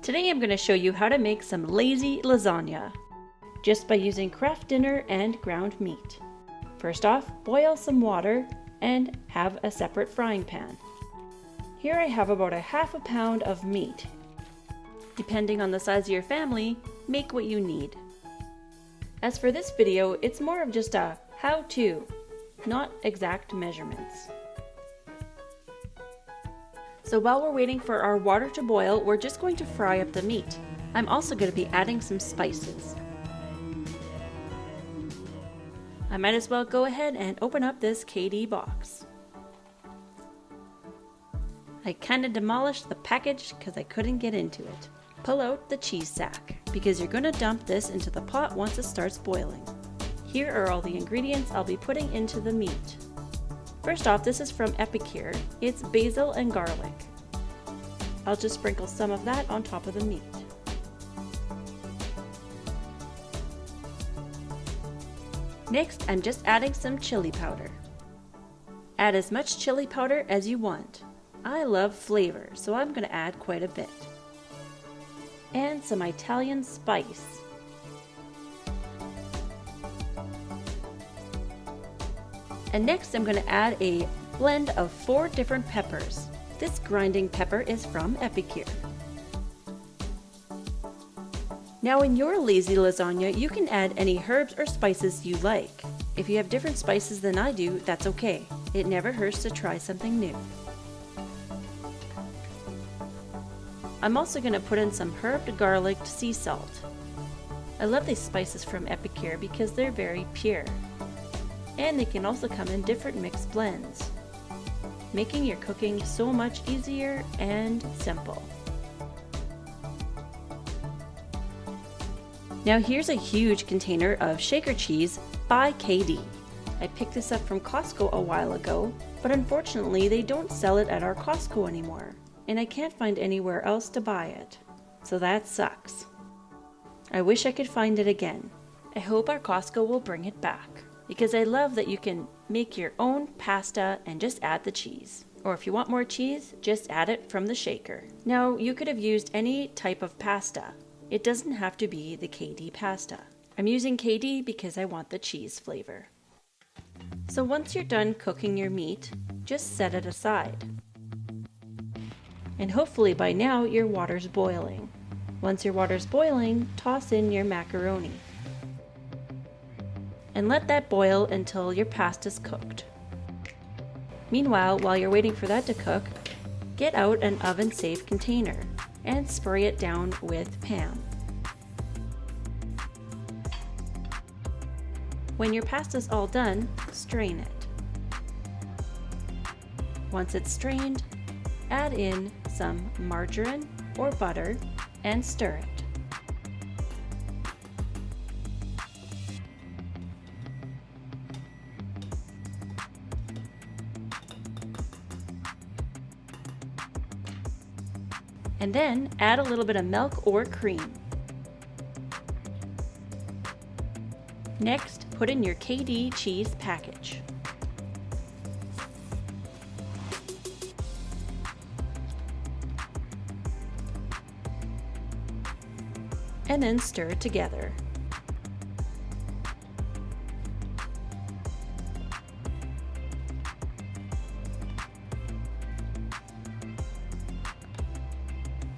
Today I'm going to show you how to make some lazy lasagna, just by using Kraft Dinner and ground meat. First off, boil some water and have a separate frying pan. Here I have about a half a pound of meat. Depending on the size of your family, make what you need. As for this video, it's more of just a how-to, not exact measurements. So while we're waiting for our water to boil, we're just going to fry up the meat. I'm also going to be adding some spices. I might as well go ahead and open up this KD box. I kind of demolished the package because I couldn't get into it. Pull out the cheese sack because you're going to dump this into the pot once it starts boiling. Here are all the ingredients I'll be putting into the meat. First off, this is from Epicure. It's basil and garlic. I'll just sprinkle some of that on top of the meat. Next, I'm just adding some chili powder. Add as much chili powder as you want. I love flavor, so I'm going to add quite a bit. And some Italian spice. And next I'm going to add a blend of 4 different peppers. This grinding pepper is from Epicure. Now in your lazy lasagna, you can add any herbs or spices you like. If you have different spices than I do, that's okay. It never hurts to try something new. I'm also going to put in some herbed garlic sea salt. I love these spices from Epicure because they're very pure. And they can also come in different mixed blends, making your cooking so much easier and simple. Now here's a huge container of shaker cheese by KD. I picked this up from COSTCO a while ago, but unfortunately they don't sell it at our COSTCO anymore, and I can't find anywhere else to buy it. So that sucks. I wish I could find it again. I hope our COSTCO will bring it back, because I love that you can make your own pasta and just add the cheese. Or if you want more cheese, just add it from the shaker. Now, you could have used any type of pasta. It doesn't have to be the KD pasta. I'm using KD because I want the cheese flavor. So once you're done cooking your meat, just set it aside. And hopefully by now your water's boiling. Once your water's boiling, toss in your macaroni. And let that boil until your pasta's cooked. Meanwhile, while you're waiting for that to cook, get out an oven-safe container and spray it down with Pam. When your pasta's all done, strain it. Once it's strained, add in some margarine or butter and stir it. And then add a little bit of milk or cream. Next, put in your KD cheese package. And then stir it together.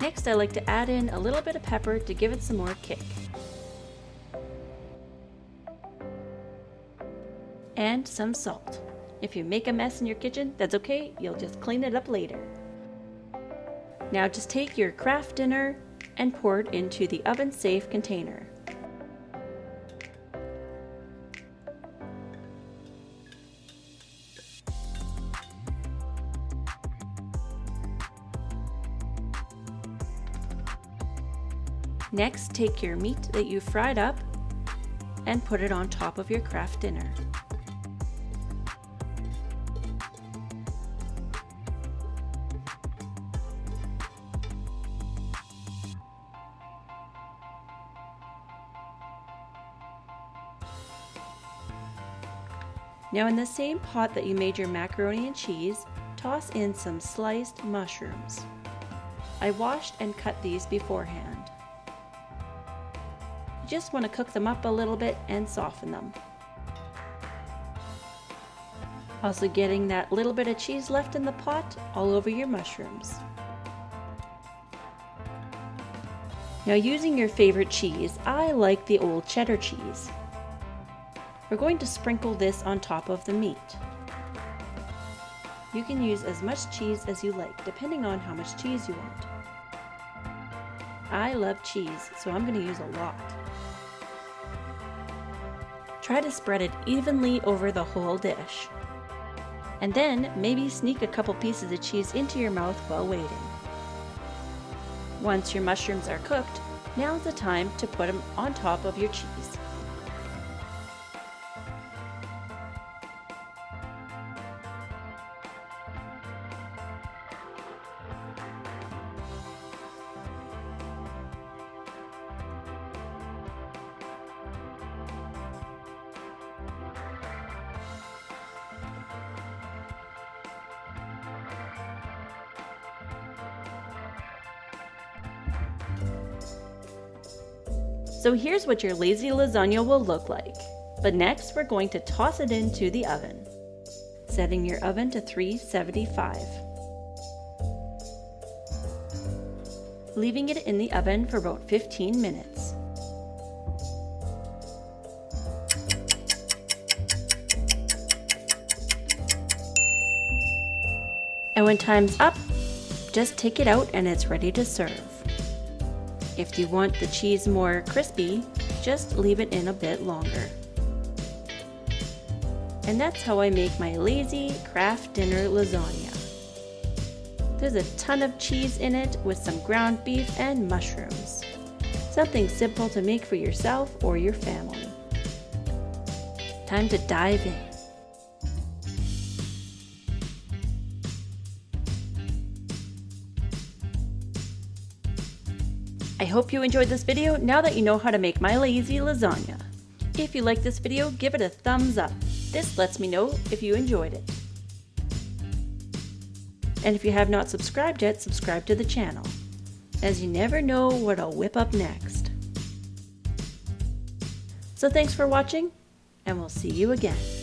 Next, I like to add in a little bit of pepper to give it some more kick. And some salt. If you make a mess in your kitchen, that's okay, you'll just clean it up later. Now just take your Kraft Dinner and pour it into the oven-safe container. Next, take your meat that you fried up and put it on top of your Kraft Dinner. Now in the same pot that you made your macaroni and cheese, toss in some sliced mushrooms. I washed and cut these beforehand. You just want to cook them up a little bit and soften them. Also getting that little bit of cheese left in the pot all over your mushrooms. Now using your favorite cheese, I like the old cheddar cheese. We're going to sprinkle this on top of the meat. You can use as much cheese as you like, depending on how much cheese you want. I love cheese, so I'm going to use a lot. Try to spread it evenly over the whole dish. And then maybe sneak a couple pieces of cheese into your mouth while waiting. Once your mushrooms are cooked, now's the time to put them on top of your cheese. So here's what your lazy lasagna will look like. But next we're going to toss it into the oven. Setting your oven to 375. Leaving it in the oven for about 15 minutes. And when time's up, just take it out and it's ready to serve. If you want the cheese more crispy, just leave it in a bit longer. And that's how I make my lazy craft dinner lasagna. There's a ton of cheese in it with some ground beef and mushrooms. Something simple to make for yourself or your family. Time to dive in. I hope you enjoyed this video now that you know how to make my lazy lasagna. If you like this video, give it a thumbs up. This lets me know if you enjoyed it. And if you have not subscribed yet, subscribe to the channel, as you never know what I'll whip up next. So thanks for watching, and we'll see you again.